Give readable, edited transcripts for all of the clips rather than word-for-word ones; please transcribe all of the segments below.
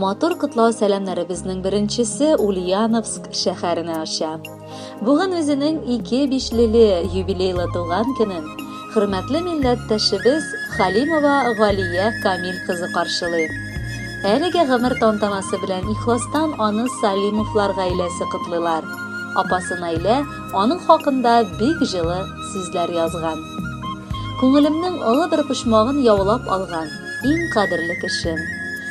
Матур котлау сәламнәребезнең беренчесе Ульяновск шәһәренә аша. Бүген үзенең 2-5-ле юбилейлы туган көнен хөрмәтле милләттәшебез Халимова Галия Камил кызы каршылый. Әлегә гомер тантанасы белән ихластан аны Салимовлар гаиләсе котлыйлар. Апасы Наилә аның хакында бик җылы сүзләр язган. Күңелемнең олы бер пошмагын яулап алган иң кадерле кешем.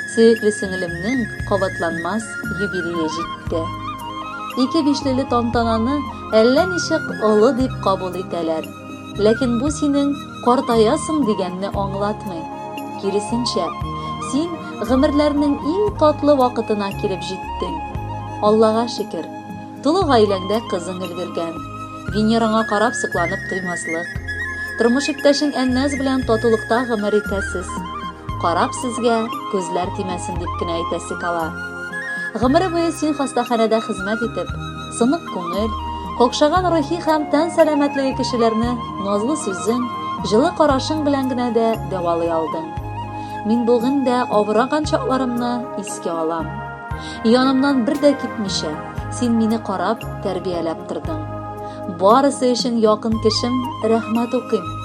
Сөекле сеңелемнең кабатланмас юбилее җитте. 2-5-ле тантананы әллә ничек олы дип кабул итәләр. Ләкин бу синең картаясың дигәнне аңлатмый. Киресенчә, син гомерләрнең иң татлы вакытына килеп җиттең. Аллага шөкер. Тулы гаиләңдә кызың өлгергән. Венераңа карап сокланып туймаслык. Тормыш иптәшең Әннәс белән татулыкта гомер итәсез. Карап сезгә күзләр тимәсен дип кенә әйтәсе кала. Гомере буе син хастаханәдә хезмәт итеп, сынык күңел, какшаган рухи һәм тән сәламәтлеге кешеләрне назлы сүзең, җылы карашың белән генә дә дәвалый алдың. Мин бүген дә авыраган чакларымны искә алам. Янымнан бер дә китмичә, син мине карап, тәрбияләп тордың. Барысы өчен якын кешем, рәхмәт укыйм.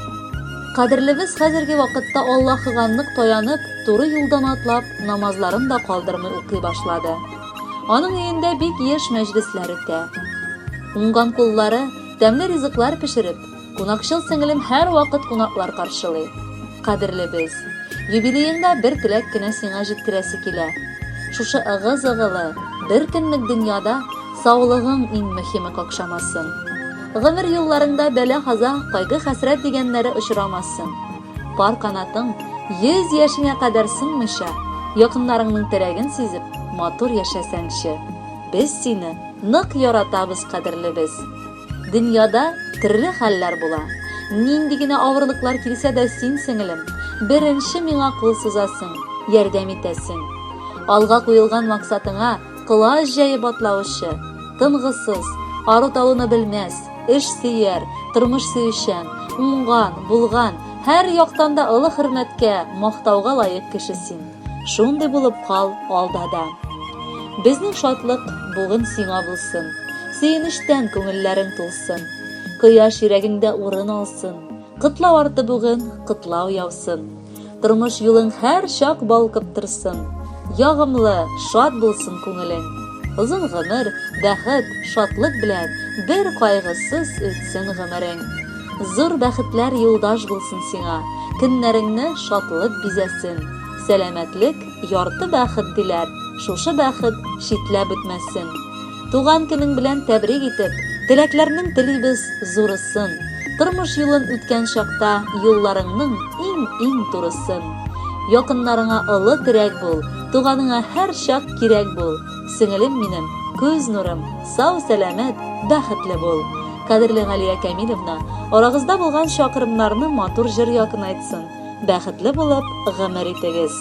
Кадерлебез хәзерге вакытта Аллаһыга нык таянып, туры юлдан атлап, намазларын да калдырмый укый башлады. Аның өендә бик яшь мәҗлесләр үтә. Уңган куллары тәмле ризыклар пешереп, кунакчыл сеңелем һәр вакыт кунаклар каршылый. Кадерлебез, юбилееңдә бер теләк кенә сиңа җиткерәсе килә. Шушы ыгы-зыгылы бер көнлек дөньяда саулыгың иң мөһиме какшамасын. Гомер юлларында бәла-каза, кайгы-хәсрәт дигәннәре очрамасын. Пар канатың 100 яшеңә кадәр сынмыйча, якыннарыңның теләген сизеп, матур яшәсәңче. Без сине нык яратабыз, кадерлебез. Дөньяда төрле хәлләр була. Нинди генә авырлыклар килсә дә син, сеңелем, беренче миңа кул сузасың, ярдәм итәсең. Алга куелган максатыңа кылач җәеп атлаучы, тынгысыз, ару-талуны белмәс, эш сөяр, тормыш сөючән, уңган, булган, һәр яктан да олы хөрмәткә, мактауга лаек кеше син. Шундый булып кал алдада. Безнең шатлык бүген сиңа булсын. Сөенечтән күңелләрең тулсын. Кояш йөрәгеңдә урын алсын. Кытлау арты бүген, кытлау яусын. Тормыш юлың һәр чак балкып торсын. Ягымлы, шат булсын күңелең. Озын гомер, бәхет, шатлык белән бер кайгысыз үтсен гомерең. Зур бәхетләр юлдаш булсын сиңа, көннәреңне шатлык бизәсен. Сәламәтлек, ярты бәхет диләр, шушы бәхет шитләп үтмәсен. Туган көнең белән тәбрик итеп, теләкләрнең телибез зурысын. Тормыш юлын үткән чакта юлларыңның иң турысын. Якыннарыңа олы терәк бул, туганыңа һәр чак кирәк бул. Сеңелем минем, күз нурым, сау сәламәт, бәхетле бул. Кадерле Галия Камиловна, арагызда булган чакырымнарны матур җыр якын айтсын. Бәхетле булып гомер итегез.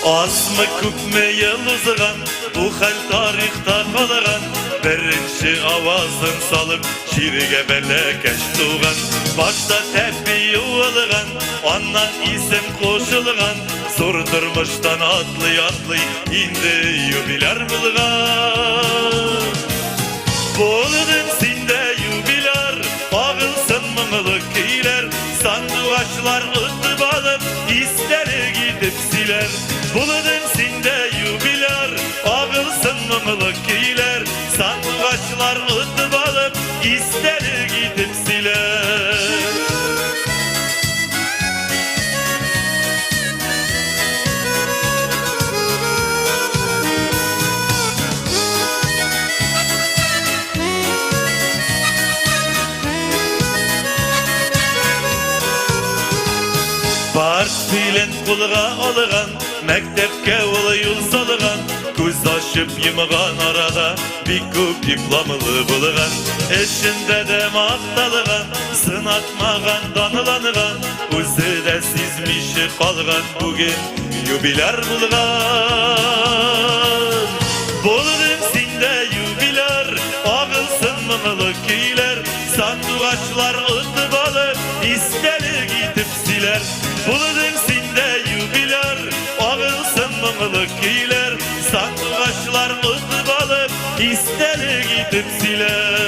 Азмы күпме ел узган, бу хәл тарихта калган. Беренче авазын салып, ширегә бәләкәш туган. Башта тәпи юылган, аннан исем кушылган. Зур тормыштан атлый, инде юбиляр булган. Булдың синдә юбиляр, агылсын моңлы көйләр. Сандугачлар үтеп алып, истәре китеп силәр. Булдың синдә юбиляр, агылсын моңлы көйләр. Сандугачлар үтеп алып, истәре китеп силәр. Партиялен кулга алган, мәктәпкә ул юл салган. Göz açıp yımıgan arada bir köp diplamılı bulugan. Eşinde de maqtalıgan, sınatmagan, danılanıgan. Özü de sizmişi kalgan, bugün yubiler bulgan. Buldum sinde yubiler, ağılsın mımılık iyiler. Sandugaçlar ıtı balı, isteli gidip siler. Buldum sinde yubiler, ağılsın mımılık iyiler. Sandugaçlar ıtı balı, isteli gidip siler.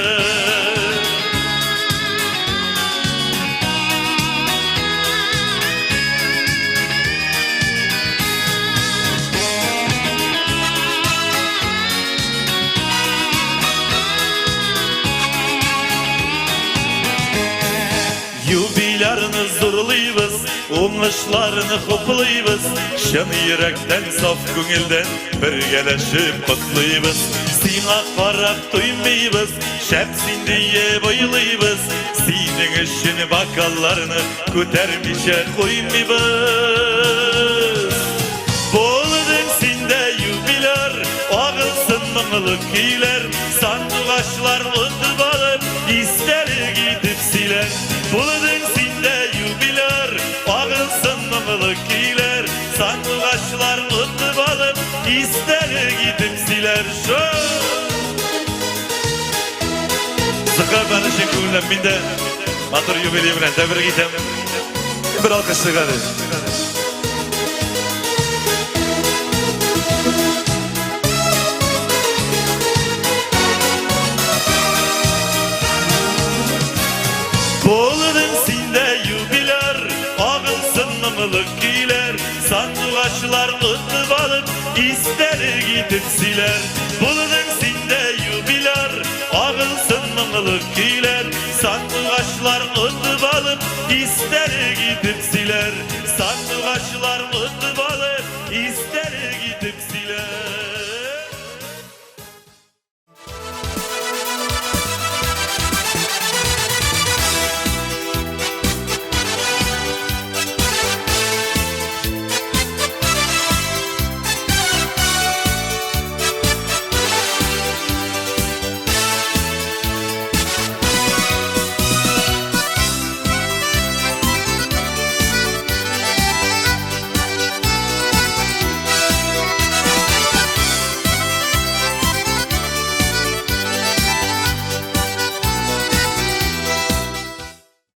Yubilerini zırlıyız, oңышlarını kutlayız. Şen yürekten, saf көңілден birgeleşip kutluyuz. Sina qarap duymayız, şepsin diye bayılıyız. Senin için bakallarını көтермеше koymayız. Boldun sinde yubiler, ağılsın mыңılık iyiler. Sandugaçlar ıtıp alıp, isteri gidip siler. Buldun sinde yubiler, ağılsın mımılık iyiler. Sandugaçlar ıtıp alıp, isteri gidip siler. Zıkı beni için köңілden minde matır yubiley bilen tebrik etem. Bir alkışlık hadi. Boldun sinde yubiler, ağılsın mımılık iyiler. Sandugaçlar ıtıp alıp, isteri gidip siler. Buldun sinde yubiler, ağılsın mımılık iyiler. Sandugaçlar ıtıp alıp, isteri gidip siler. Sandugaçlar